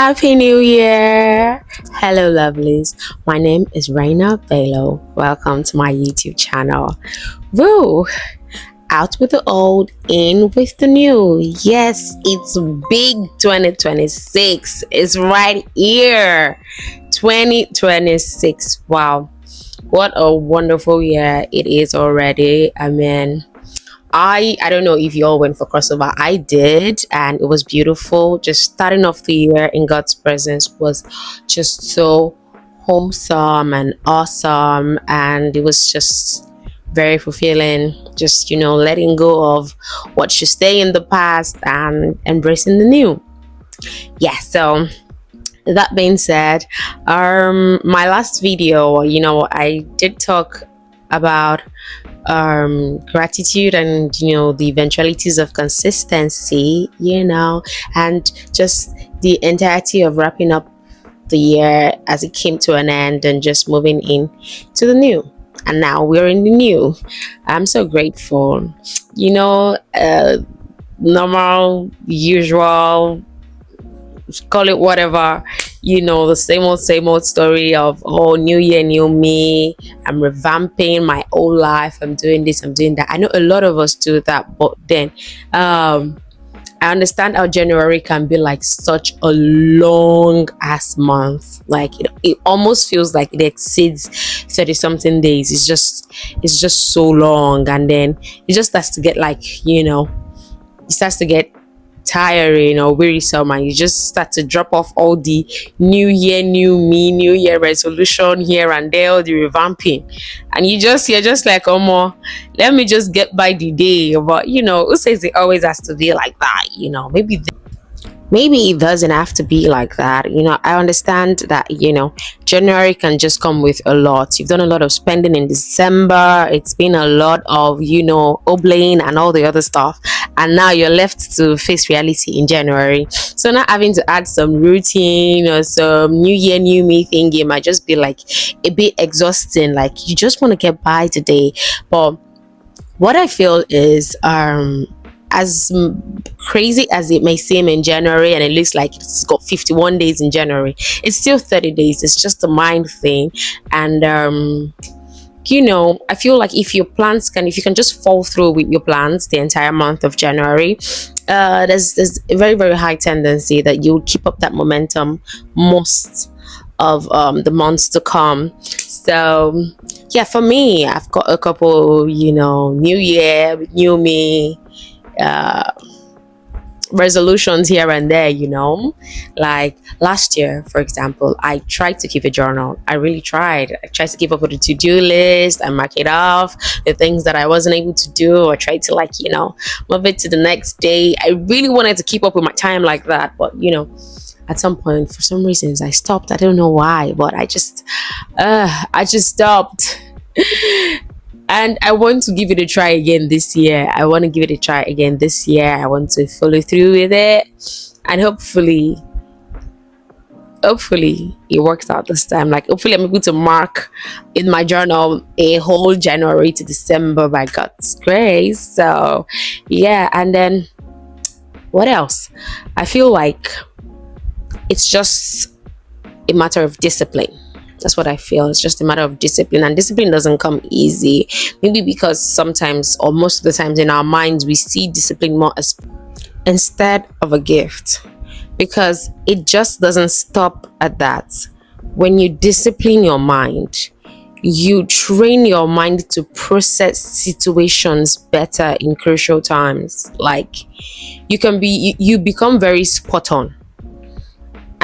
Happy New Year! Hello, lovelies. My name is Raina Bello. Welcome to my YouTube channel. Woo! Out with the old, in with the new. Yes, it's big 2026. It's right here. 2026. Wow. What a wonderful year it is already. I mean, I don't know if you all went for crossover. I did, and it was beautiful. Just starting off the year in God's presence was just so wholesome and awesome, and it was just very fulfilling. Just letting go of what should stay in the past and embracing the new. Yeah. So that being said, my last video, I did talk about gratitude and the eventualities of consistency, and just the entirety of wrapping up the year as it came to an end and just moving in to the new. And now we're in the new. I'm so grateful. Normal, usual, call it whatever, the same old story of, oh, new year, new me. I'm revamping my whole life. I'm doing this, I'm doing that. I know a lot of us do that, but then I understand how January can be like such a long ass month. Like it almost feels like it exceeds 30 something days. It's just so long, and then it just starts to get it starts to get tiring or wearisome, and you just start to drop off all the new year, new me, new year resolution here and there, all the revamping, and you're just like, oh more, let me just get by the day. But who says it always has to be like that? Maybe it doesn't have to be like that. I understand that, January can just come with a lot. You've done a lot of spending in December. It's been a lot of, oblaying and all the other stuff. And now you're left to face reality in January. So not having to add some routine or some new year, new me thingy might just be like a bit exhausting. Like you just want to get by today. But what I feel is, as crazy as it may seem in January, and it looks like it's got 51 days in January, it's still 30 days. It's just a mind thing. And I feel like if you can just fall through with your plans the entire month of January, there's a very, very high tendency that you'll keep up that momentum most of the months to come. So yeah, for me, I've got a couple, new year, new me resolutions here and there. Like last year, for example, I tried to keep a journal. I really tried. I tried to keep up with a to-do list. I mark it off the things that I wasn't able to do. I tried to move it to the next day. I really wanted to keep up with my time like that, but at some point, for some reasons, I stopped. I don't know why, but I just stopped. And I want to give it a try again this year. I want to follow through with it, and hopefully it works out this time. Like hopefully I'm able to mark in my journal a whole January to December by God's grace. So yeah, and then what else? I feel like it's just a matter of discipline. That's what I feel. It's just a matter of discipline, and discipline doesn't come easy. Maybe because sometimes, or most of the times in our minds, we see discipline more as instead of a gift, because it just doesn't stop at that. When you discipline your mind, you train your mind to process situations better in crucial times. Like you become very spot on.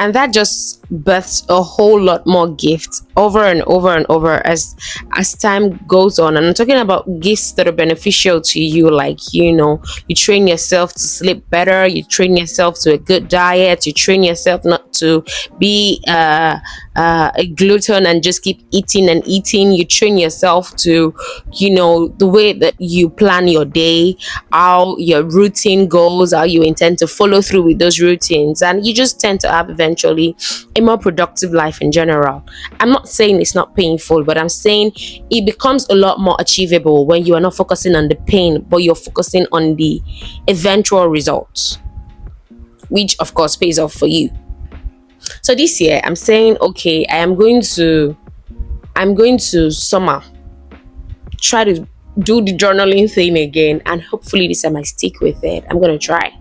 And that just births a whole lot more gifts over and over and over as time goes on. And I'm talking about gifts that are beneficial to you, like you train yourself to sleep better, you train yourself to a good diet, you train yourself not to be a glutton and just keep eating and eating. You train yourself to the way that you plan your day, how your routine goes, how you intend to follow through with those routines, and you just tend to have eventually a more productive life in general. I'm not saying it's not painful, but I'm saying it becomes a lot more achievable when you are not focusing on the pain, but you're focusing on the eventual results, which of course pays off for you. So this year I'm saying, okay, I'm going to summer try to do the journaling thing again, and hopefully this time I stick with it. I'm gonna try.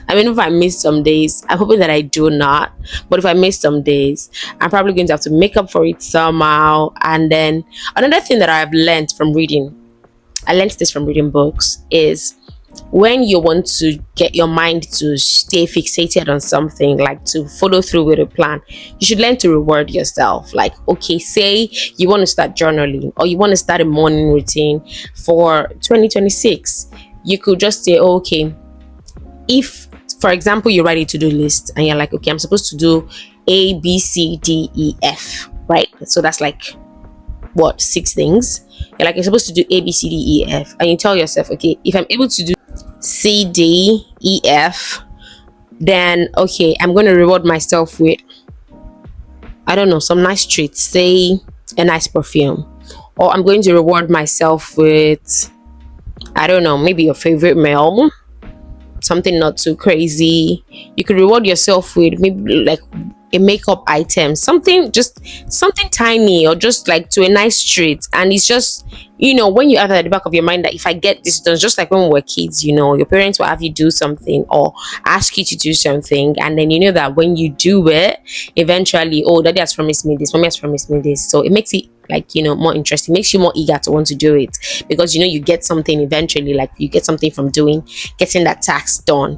I mean, if I miss some days, I'm hoping that I do not. But if I miss some days, I'm probably going to have to make up for it somehow. And then another thing that I've learned from reading, I learned this from reading books, is when you want to get your mind to stay fixated on something, like to follow through with a plan, you should learn to reward yourself. Like, okay, say you want to start journaling or you want to start a morning routine for 2026. You could just say, oh, okay, if for example you write a to-do list and you're like, okay, I'm supposed to do ABCDEF, right? So that's like what, 6 things. You're supposed to do ABCDEF, and you tell yourself, okay, if I'm able to do CDEF, then okay, I'm going to reward myself with, I don't know, some nice treats, say a nice perfume, or I'm going to reward myself with, I don't know, maybe your favorite meal, something not too crazy. You could reward yourself with maybe like a makeup item, something, just something tiny, or just like to a nice treat. And it's just, when you have that at the back of your mind that if I get this done, just like when we were kids, your parents will have you do something or ask you to do something, and then you know that when you do it, eventually, oh, daddy has promised me this, mommy has promised me this. So it makes it like, more interesting, makes you more eager to want to do it, because you get something eventually, like you get something from getting that task done.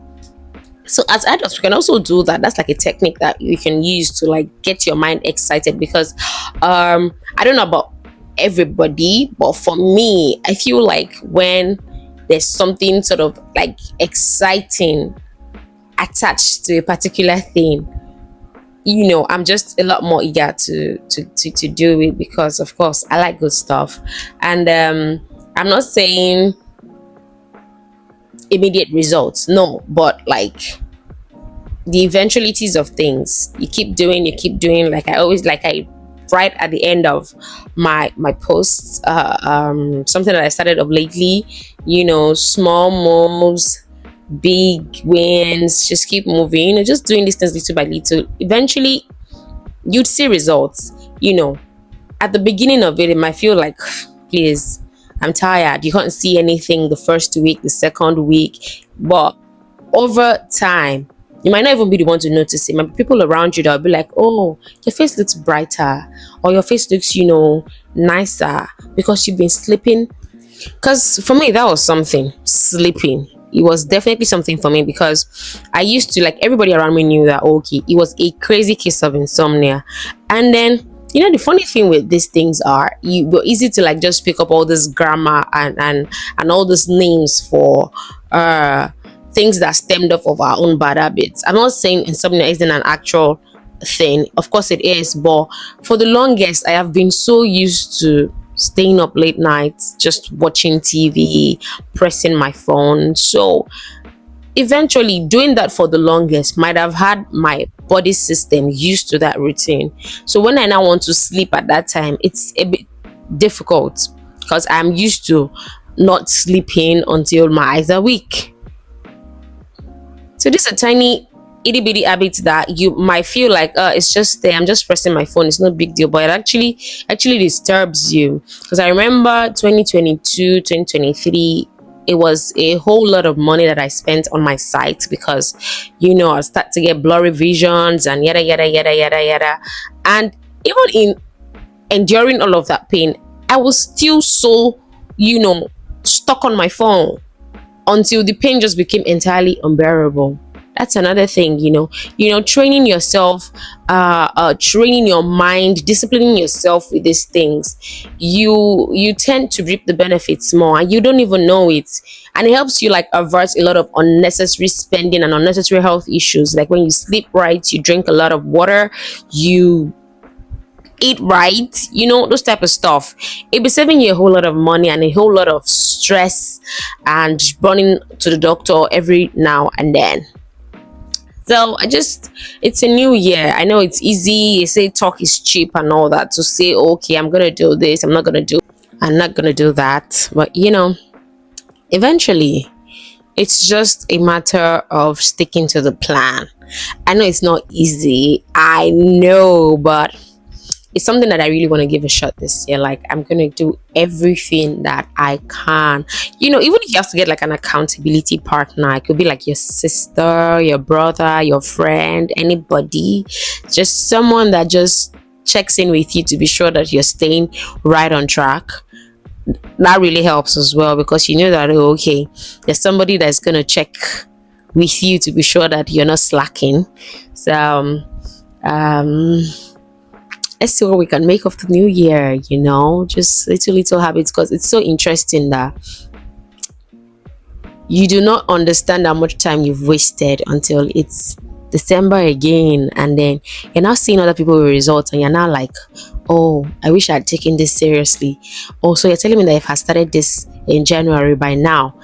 So as adults, we can also do that. That's like a technique that you can use to like get your mind excited, because I don't know about everybody, but for me, I feel like when there's something sort of like exciting attached to a particular thing, I'm just a lot more eager to do it, because of course I like good stuff. And I'm not saying immediate results, no, but like the eventualities of things, you keep doing, like I always, like I write at the end of my posts, something that I started of lately, small moves, big wins, just keep moving, just doing these things little by little. Eventually you'd see results. At the beginning of it, it might feel like, please, I'm tired, you can't see anything the first week, the second week, but over time you might not even be the one to notice it. Might be people around you that will be like, oh, your face looks brighter, or your face looks, nicer, because you've been sleeping. Because for me, that was something. Sleeping, it was definitely something for me, because I used to, like, everybody around me knew that, okay, it was a crazy case of insomnia. And then, the funny thing with these things are, you were easy to like just pick up all this grammar and all these names for things that stemmed off of our own bad habits. I'm not saying insomnia isn't an actual thing, of course it is, but for the longest I have been so used to staying up late nights, just watching TV, pressing my phone. So eventually doing that for the longest might have had my body system used to that routine. So when I now want to sleep at that time, it's a bit difficult, because I'm used to not sleeping until my eyes are weak. So this is a tiny itty bitty habit that you might feel like, it's just there, I'm just pressing my phone, it's no big deal, but it actually disturbs you. Because I remember 2022, 2023, it was a whole lot of money that I spent on my site, because I start to get blurry visions and yada yada yada yada yada. And even in enduring all of that pain, I was still so stuck on my phone, until the pain just became entirely unbearable. That's another thing. Training yourself, training your mind, disciplining yourself with these things, you tend to reap the benefits more, and you don't even know it. And it helps you like avert a lot of unnecessary spending and unnecessary health issues, like when you sleep right, you drink a lot of water, you eat right, those type of stuff. It'll be saving you a whole lot of money and a whole lot of stress and running to the doctor every now and then. So it's a new year. I know it's easy. They say talk is cheap and all that, to say, okay, I'm gonna do this, I'm not gonna do that. But eventually it's just a matter of sticking to the plan. I know it's not easy. I know, but it's something that I really want to give a shot this year. Like, I'm gonna do everything that I can. Even if you have to get like an accountability partner, it could be like your sister, your brother, your friend, anybody, just someone that just checks in with you to be sure that you're staying right on track. That really helps as well, because you know that, oh, okay, there's somebody that's gonna check with you to be sure that you're not slacking. So um let's see what we can make of the new year, just little habits, because it's so interesting that you do not understand how much time you've wasted until it's December again, and then you're now seeing other people with results, and you're now like, oh, I wish I had taken this seriously. Also, you're telling me that if I started this in January by now,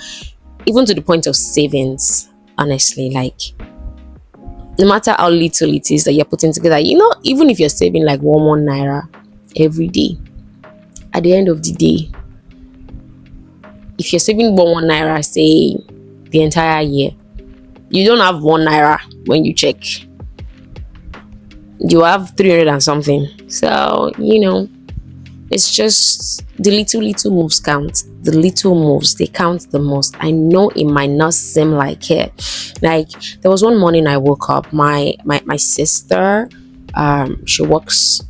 even to the point of savings, honestly, like, no matter how little it is that you're putting together, even if you're saving like one naira every day, at the end of the day, if you're saving one naira, say, the entire year, you don't have 1 naira when you check. You have 300 and something. So, it's just the little moves count. The little moves, they count the most. I know it might not seem like it. Like, there was one morning I woke up, my sister, she works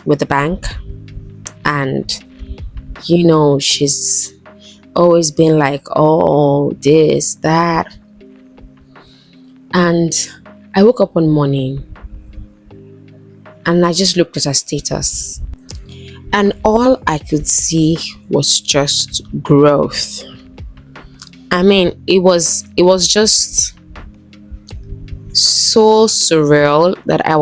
with the bank, and she's always been like, oh, this, that. And I woke up one morning and I just looked at her status, and all I could see was just growth. I mean, it was just so surreal that I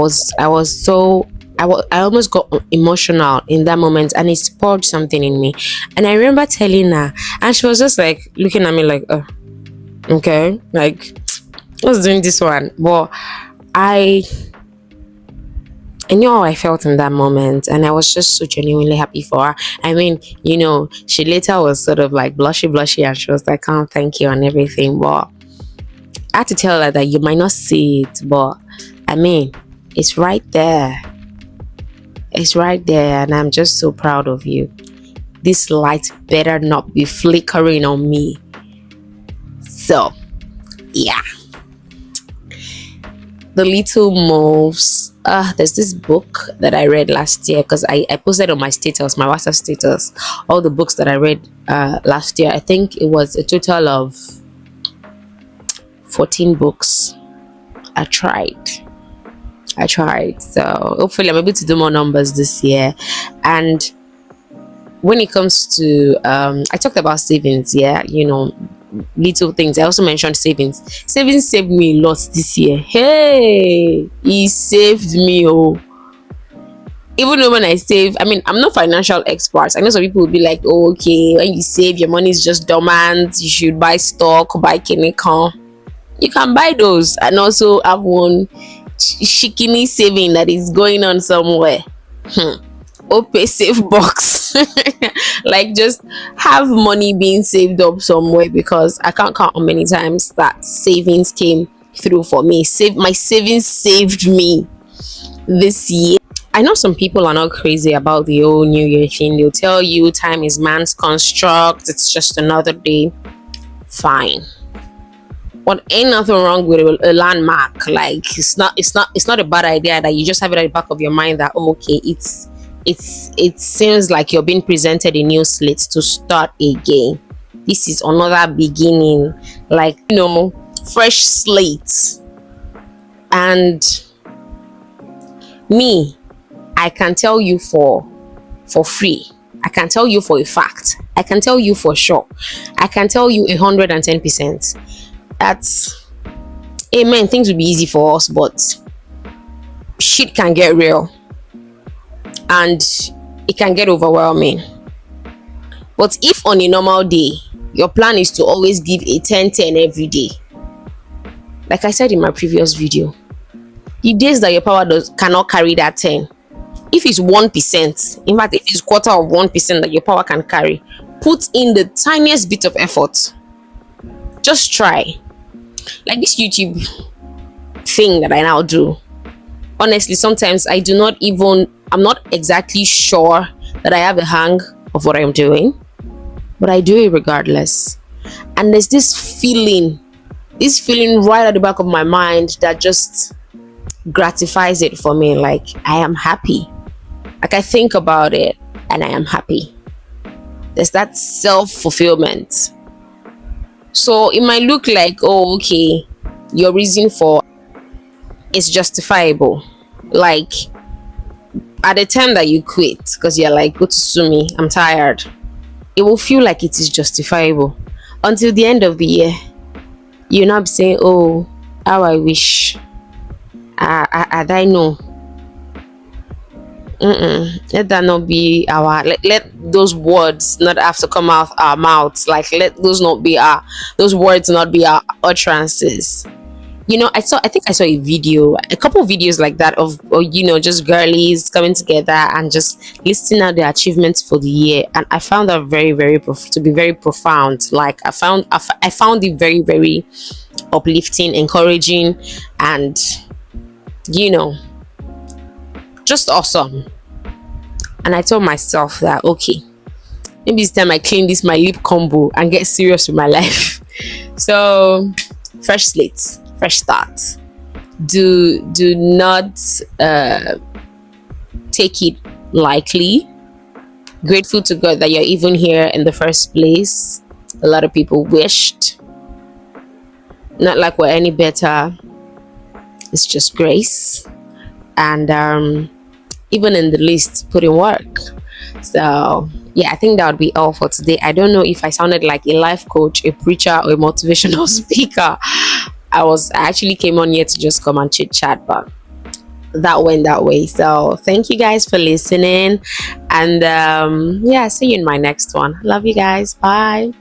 almost got emotional in that moment, and it sparked something in me. And I remember telling her, and she was just like looking at me like, oh, okay, like, what's doing this one? But I knew how I felt in that moment, and I was just so genuinely happy for her. I mean, she later was sort of like blushy, and she was like, oh, thank you and everything. But I had to tell her that you might not see it, but I mean, it's right there. It's right there, and I'm just so proud of you. This light better not be flickering on me. So, yeah. The little moves. There's this book that I read last year, because I posted on my status, my WhatsApp status, all the books that I read last year. I think it was a total of 14 books. I tried. So hopefully I'm able to do more numbers this year. And when it comes to I talked about savings, little things. I also mentioned savings. Savings saved me a lot this year. Hey, it saved me. Oh, even though when I save, I mean, I'm not financial expert. I know some people will be like, oh, okay, when you save, your money is just dormant. You should buy stock, buy chemical. You can buy those and also have one shikini saving that is going on somewhere. Open safe box. Like, just have money being saved up somewhere, because I can't count how many times that savings came through for me. My savings saved me this year. I know some people are not crazy about the whole New Year thing. They'll tell you time is man's construct, it's just another day. Fine. But ain't nothing wrong with a landmark. Like, it's not a bad idea that you just have it at the back of your mind that, oh, okay, it seems like you're being presented a new slate to start again. This is another beginning, like, fresh slate. And me, I can tell you for free, I can tell you for a fact, I can tell you for sure, I can tell you 110% that's, amen, things will be easy for us, but shit can get real and it can get overwhelming. But if on a normal day your plan is to always give a 10-10 every day, like I said in my previous video, the days that your power cannot carry that 10, if it's 1%, in fact if it's quarter of 1% that your power can carry, put in the tiniest bit of effort. Just try. Like this YouTube thing that I now do. Honestly, sometimes I'm not exactly sure that I have a hang of what I'm doing, but I do it regardless. And there's this feeling right at the back of my mind that just gratifies it for me. Like, I am happy. Like, I think about it and I am happy. There's that self fulfillment. So it might look like, oh, okay, your reason for is justifiable. Like, at the time that you quit, because you're like, go to sue me, I'm tired, it will feel like it is justifiable until the end of the year. You'll not be saying, oh, how I wish. I know. Let that not be our, let those words not have to come out our mouths. Like, let those words not be our utterances. I think I saw a couple of videos like that of, just girlies coming together and just listing out their achievements for the year, and I found that very, very to be very profound. Like, I found it very, very uplifting, encouraging, and just awesome. And I told myself that, okay, maybe it's time I clean this my lip combo and get serious with my life. So, fresh slate, fresh start. Do not take it lightly. Grateful to God that you're even here in the first place. A lot of people wished. Not like we're any better. It's just grace. And even in the least, put in work. So yeah, I think that would be all for today. I don't know if I sounded like a life coach, a preacher, or a motivational speaker. I actually came on here to just come and chit chat, but that went that way. So thank you guys for listening, and yeah, see you in my next one. Love you guys. Bye.